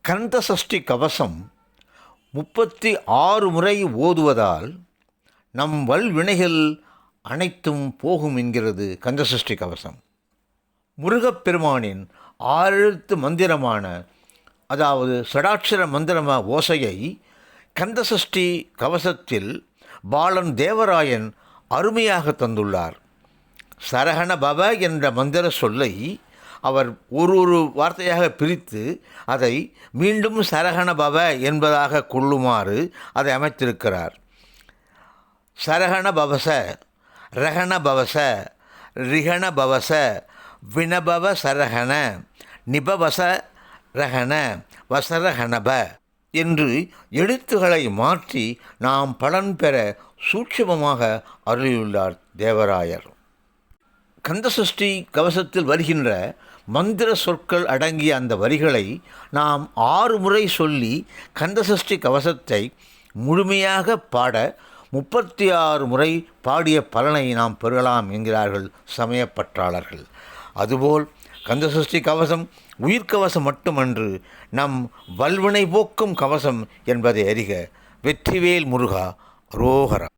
கந்தசஷ்டி கவசம் 36 முறை ஓதுவதால் நம் வல்வினைகள் அனைத்தும் போகும் என்கிறது கந்தசஷ்டி கவசம். முருகப்பெருமானின் 6 எழுத்து மந்திரமான அதாவது ஷடாட்சர மந்திரம ஓசையை கந்தசஷ்டி கவசத்தில் பாலன் தேவராயன் அருமையாக தந்துள்ளார். சரகண பவ என்ற மந்திர சொல்லை அவர் ஒரு வார்த்தையாக பிரித்து அதை மீண்டும் சரகண பவ என்பதாக கொள்ளுமாறு அதை அமைத்திருக்கிறார். சரகண பவச, ரகண பவச, ரிகண பவச, வினபவ சரகண, நிபவச ரகண, வசரகணப என்று எழுத்துக்களை மாற்றி நாம் பலன் பெற சூட்சுமமாக அருளியுள்ளார் தேவராயர். கந்தசஷ்டி கவசத்தில் வருகின்ற மந்திர சொற்கள் அடங்கிய அந்த வரிகளை நாம் 6 முறை சொல்லி கந்தசஷ்டி கவசத்தை முழுமையாக பாட 36 முறை பாடிய பலனை நாம் பெறலாம் என்கிறார்கள் சமயப்பற்றாளர்கள். அதுபோல் கந்தசஷ்டி கவசம் உயிர்க்கவசம் மட்டுமன்று, நம் வல்வினை போக்கும் கவசம் என்பதை அறிக. வெற்றிவேல் முருகா, அரோகரா.